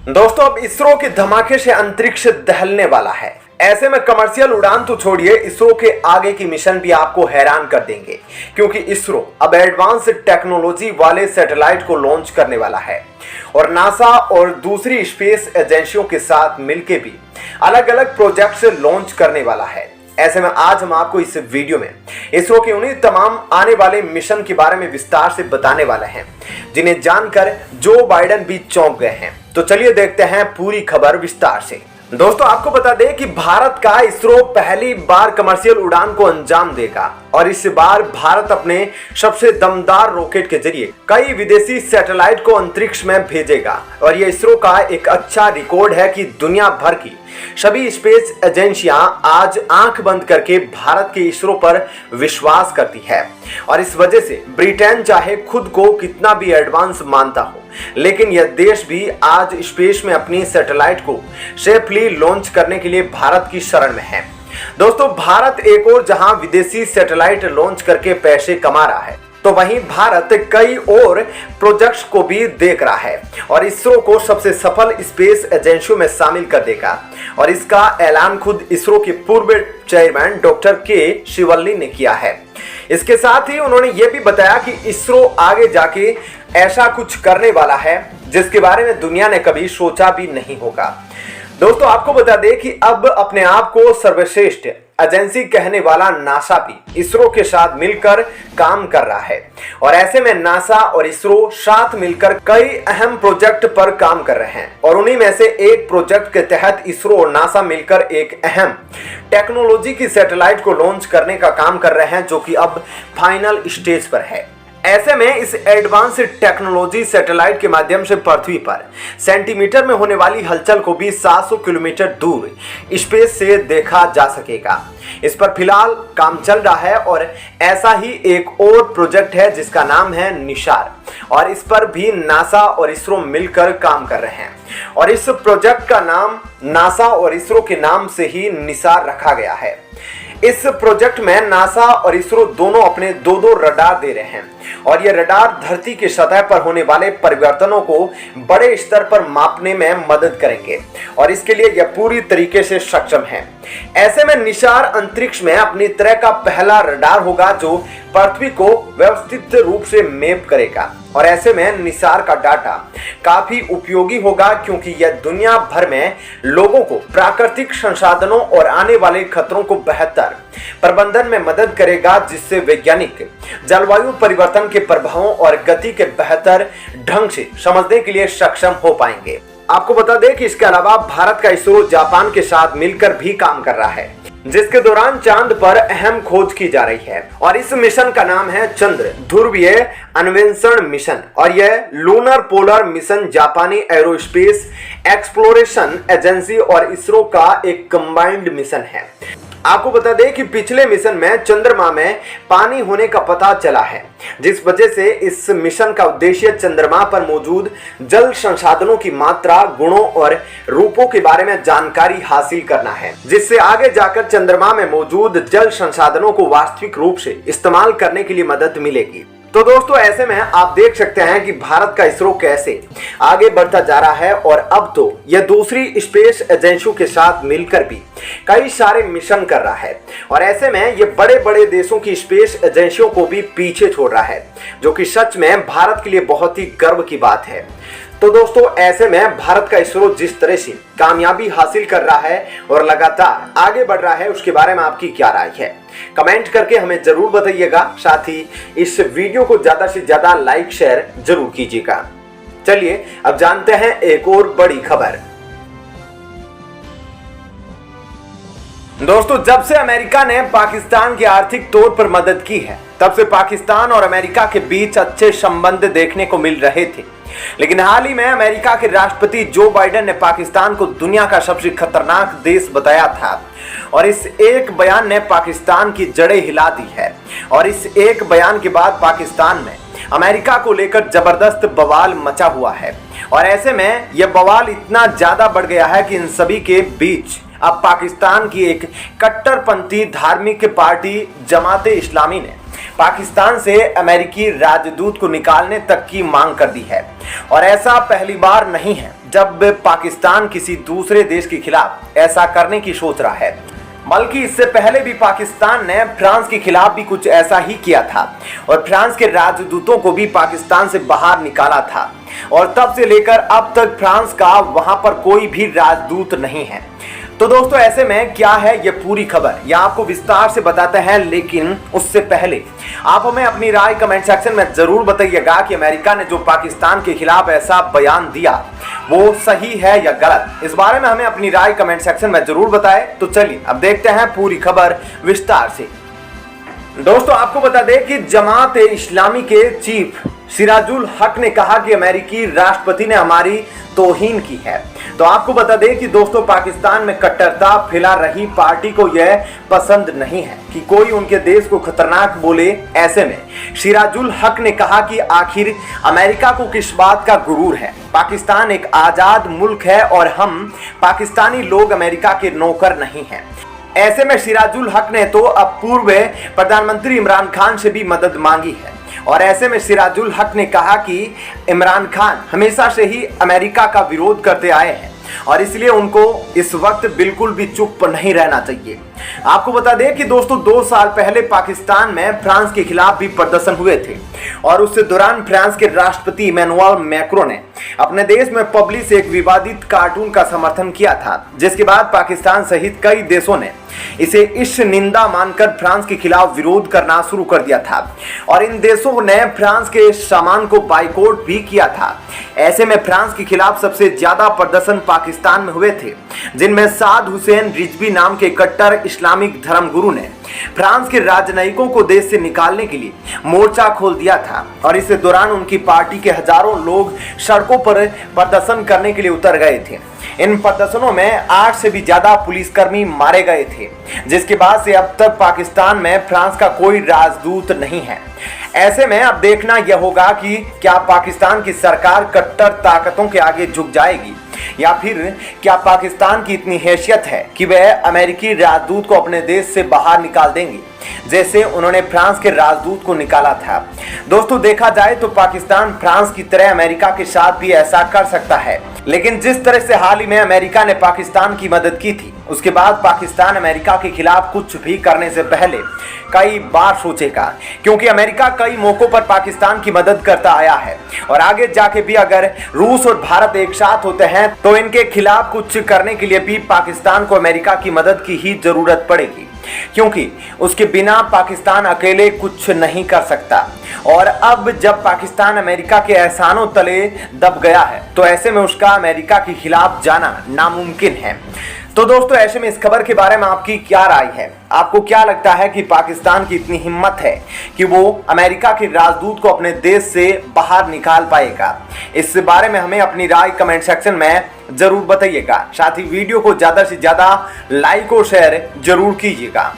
दोस्तों अब इसरो के धमाके से अंतरिक्ष दहलने वाला है। ऐसे में कमर्शियल उड़ान तो छोड़िए, इसरो के आगे की मिशन भी आपको हैरान कर देंगे, क्योंकि इसरो अब एडवांस टेक्नोलॉजी वाले सैटेलाइट को लॉन्च करने वाला है और नासा और दूसरी स्पेस एजेंसियों के साथ मिलकर भी अलग अलग प्रोजेक्ट्स लॉन्च करने वाला है। ऐसे में आज हम आपको इस वीडियो में इसरो के उन्हीं तमाम आने वाले मिशन के बारे में विस्तार से बताने वाले हैं जिन्हें जानकर जो बाइडेन भी चौंक गए हैं। तो चलिए देखते हैं पूरी खबर विस्तार से। दोस्तों आपको बता दें कि भारत का इसरो पहली बार कमर्शियल उड़ान को अंजाम देगा और इस बार भारत अपने सबसे दमदार रॉकेट के जरिए कई विदेशी सैटेलाइट को अंतरिक्ष में भेजेगा और यह इसरो का एक अच्छा रिकॉर्ड है कि दुनिया भर की सभी स्पेस एजेंसियां आज आंख बंद करके भारत के इसरो पर विश्वास करती है और इस वजह से ब्रिटेन चाहे खुद को कितना भी एडवांस मानता हो, लेकिन यह देश भी आज स्पेस में अपनी सैटेलाइट को सेफली लॉन्च करने के लिए भारत की शरण में है। दोस्तों भारत एक और जहां विदेशी सैटेलाइट लॉन्च करके पैसे कमा रहा है, तो वहीं भारत कई और प्रोजेक्ट्स को भी देख रहा है और इसरो को सबसे सफल स्पेस एजेंसियों में शामिल कर देगा और इसका ऐलान खुद इसरो के पूर्व चेयरमैन डॉक्टर के शिवल्ली ने किया है। इसके साथ ही उन्होंने ये भी बताया कि इसरो आगे जाके ऐसा कुछ करने वाला है जिसके बारे में दुनिया ने कभी सोचा भी नहीं होगा। दोस्तों आपको बता दें कि अब अपने आप को सर्वश्रेष्ठ एजेंसी कहने वाला नासा भी इसरो के साथ मिलकर काम कर रहा है और ऐसे में नासा और इसरो साथ मिलकर कई अहम प्रोजेक्ट पर काम कर रहे हैं और उन्हीं में से एक प्रोजेक्ट के तहत इसरो और नासा मिलकर एक अहम टेक्नोलॉजी की सैटेलाइट को लॉन्च करने का काम कर रहे हैं, जो कि अब फाइनल स्टेज पर है। ऐसे में इस एडवांस टेक्नोलॉजी सैटेलाइट के माध्यम से पृथ्वी पर सेंटीमीटर में होने वाली हलचल को भी 700 किलोमीटर दूर स्पेस से देखा जा सकेगा। इस पर फिलहाल काम चल रहा है और ऐसा ही एक और प्रोजेक्ट है जिसका नाम है निसार और इस पर भी नासा और इसरो मिलकर काम कर रहे हैं और इस प्रोजेक्ट का नाम नासा और इसरो के नाम से ही निसार रखा गया है। इस प्रोजेक्ट में नासा और इसरो दोनों अपने दो रडार दे रहे हैं और ये रडार धरती के सतह पर होने वाले परिवर्तनों को बड़े स्तर पर मापने में मदद करेंगे और इसके लिए यह पूरी तरीके से सक्षम है। ऐसे में निसार अंतरिक्ष में अपनी तरह का पहला रडार होगा जो पृथ्वी को व्यवस्थित रूप से मैप करेगा और ऐसे में निसार का डाटा काफी उपयोगी होगा, क्योंकि यह दुनिया भर में लोगों को प्राकृतिक संसाधनों और आने वाले खतरों को बेहतर प्रबंधन में मदद करेगा, जिससे वैज्ञानिक जलवायु परिवर्तन के प्रभावों और गति के बेहतर ढंग से समझने के लिए सक्षम हो पाएंगे। आपको बता दें कि इसके अलावा भारत का इसरो जापान के साथ मिलकर भी काम कर रहा है, जिसके दौरान चांद पर अहम खोज की जा रही है और इस मिशन का नाम है चंद्र ध्रुवीय अन्वेषण मिशन और यह लूनर पोलर मिशन जापानी एरोस्पेस एक्सप्लोरेशन एजेंसी और इसरो का एक कंबाइंड मिशन है। आपको बता दें कि पिछले मिशन में चंद्रमा में पानी होने का पता चला है, जिस वजह से इस मिशन का उद्देश्य चंद्रमा पर मौजूद जल संसाधनों की मात्रा, गुणों और रूपों के बारे में जानकारी हासिल करना है, जिससे आगे जाकर चंद्रमा में मौजूद जल संसाधनों को वास्तविक रूप से इस्तेमाल करने के लिए मदद मिलेगी। तो दोस्तों ऐसे में आप देख सकते हैं कि भारत का इसरो कैसे आगे बढ़ता जा रहा है और अब तो यह दूसरी स्पेस एजेंसियों के साथ मिलकर भी कई सारे मिशन कर रहा है और ऐसे में यह बड़े बड़े देशों की स्पेस एजेंसियों को भी पीछे छोड़ रहा है, जो कि सच में भारत के लिए बहुत ही गर्व की बात है। तो दोस्तों ऐसे में भारत का इसरो जिस तरह से कामयाबी हासिल कर रहा है और लगातार आगे बढ़ रहा है, उसके बारे में आपकी क्या राय है, कमेंट करके हमें जरूर बताइएगा। साथ ही इस वीडियो को ज्यादा से ज्यादा लाइक शेयर जरूर कीजिएगा। चलिए अब जानते हैं एक और बड़ी खबर। दोस्तों जब से अमेरिका ने पाकिस्तान की आर्थिक तौर पर मदद की है, तब से पाकिस्तान और अमेरिका के बीच अच्छे संबंध देखने को मिल रहे थे, लेकिन हाल ही में अमेरिका के राष्ट्रपति जो बाइडेन ने पाकिस्तान को दुनिया का सबसे खतरनाक देश बताया था और इस एक बयान ने पाकिस्तान की जड़ें हिला दी है और इस एक बयान के बाद पाकिस्तान में अमेरिका को लेकर जबरदस्त बवाल मचा हुआ है और ऐसे में यह बवाल इतना ज्यादा बढ़ गया है कि इन सभी के बीच अब पाकिस्तान की एक कट्टरपंथी धार्मिक पार्टी जमाते इस्लामी ने पाकिस्तान से अमेरिकी राजदूत को निकालने तक की मांग कर दी है और ऐसा पहली बार नहीं है जब पाकिस्तान किसी दूसरे देश के खिलाफ ऐसा करने की सोच रहा है। बल्कि इससे पहले भी पाकिस्तान ने फ्रांस के खिलाफ भी कुछ ऐसा ही किया था और फ्रांस के राजदूतों को भी पाकिस्तान से बाहर निकाला था और तब से लेकर अब तक फ्रांस का वहां पर कोई भी राजदूत नहीं है। तो दोस्तों ऐसे में क्या है ये पूरी खबर, यह आपको विस्तार से बताते हैं, लेकिन उससे पहले आप हमें अपनी राय कमेंट सेक्शन में जरूर बताइएगा कि अमेरिका ने जो पाकिस्तान के खिलाफ ऐसा बयान दिया वो सही है या गलत। इस बारे में हमें अपनी राय कमेंट सेक्शन में जरूर बताएं। तो चलिए अब देखते हैं पूरी खबर विस्तार से। दोस्तों आपको बता दें कि जमात ए इस्लामी के चीफ सिराजुल हक ने कहा कि अमेरिकी राष्ट्रपति ने हमारी तौहीन की है। तो आपको बता दें कि दोस्तों पाकिस्तान में कट्टरता फैला रही पार्टी को यह पसंद नहीं है कि कोई उनके देश को खतरनाक बोले। ऐसे में सिराजुल हक ने कहा कि आखिर अमेरिका को किस बात का गुरूर है। पाकिस्तान एक आजाद मुल्क है और हम पाकिस्तानी लोग अमेरिका के नौकर नहीं हैं। ऐसे में सिराजुल हक ने तो अब पूर्व प्रधानमंत्री इमरान खान से भी मदद मांगी है और ऐसे में सिराजुल हक ने कहा कि इमरान खान हमेशा से ही अमेरिका का विरोध करते आए हैं और इसलिए उनको इस वक्त बिल्कुल भी चुप नहीं रहना चाहिए। आपको बता दें कि दोस्तों 2 साल पहले पाकिस्तान में फ्रांस के खिलाफ भी प्रदर्शन हुए थे और उस दौरान फ्रांस के राष्ट्रपति इमैनुअल मैक्रों ने अपने देश में पब्लिश एक विवादित कार्टून का समर्थन किया था, जिसके बाद पाकिस्तान सहित कई देशों ने इसे इस निंदा मानकर फ्रांस के खिलाफ विरोध करना शुरू कर दिया था और इन देशों ने फ्रांस के सामान को बाइकआउट भी किया था। ऐसे में फ्रांस के खिलाफ सबसे ज्यादा प्रदर्शन पाकिस्तान में हुए थे, जिनमें साद हुसैन रिजवी नाम के कट्टर इस्लामिक धर्मगुरु ने फ्रांस के राजनयिकों को देश से निकालने के लिए मोर्चा खोल दिया था और इस दौरान उनकी पार्टी के हजारों लोग सड़कों पर प्रदर्शन करने के लिए उतर गए थे। इन प्रदर्शनों में 8 से भी ज्यादा पुलिसकर्मी मारे गए थे, जिसके बाद से अब तक पाकिस्तान में फ्रांस का कोई राजदूत नहीं है। ऐसे में अब देखना यह होगा कि क्या पाकिस्तान की सरकार कट्टर ताकतों के आगे झुक जाएगी या फिर क्या पाकिस्तान की इतनी हैसियत है कि वह अमेरिकी राजदूत को अपने देश से बाहर निकाल देंगे, जैसे उन्होंने फ्रांस के राजदूत को निकाला था। दोस्तों देखा जाए तो पाकिस्तान फ्रांस की तरह अमेरिका के साथ भी ऐसा कर सकता है, लेकिन जिस तरह से हाल ही में अमेरिका ने पाकिस्तान की मदद की थी, उसके बाद पाकिस्तान अमेरिका के खिलाफ कुछ भी करने से पहले कई बार सोचेगा, क्योंकि अमेरिका कई मौकों पर पाकिस्तान की मदद करता आया है और आगे जाके भी अगर रूस और भारत एक साथ होते हैं तो इनके खिलाफ कुछ करने के लिए भी पाकिस्तान को अमेरिका की मदद की ही जरूरत पड़ेगी, क्योंकि उसके बिना पाकिस्तान अकेले कुछ नहीं कर सकता। और अब जब पाकिस्तान अमेरिका के एहसानों तले दब गया है तो ऐसे में उसका अमेरिका के खिलाफ जाना नामुमकिन है। तो दोस्तों ऐसे में इस खबर के बारे में आपकी क्या राय है? आपको क्या लगता है कि पाकिस्तान की इतनी हिम्मत है कि वो अमेरिका के राजदूत को अपने देश से बाहर निकाल पाएगा? इस बारे में हमें अपनी राय कमेंट सेक्शन में जरूर बताइएगा। साथ ही वीडियो को ज्यादा से ज्यादा लाइक और शेयर जरूर कीजिएगा।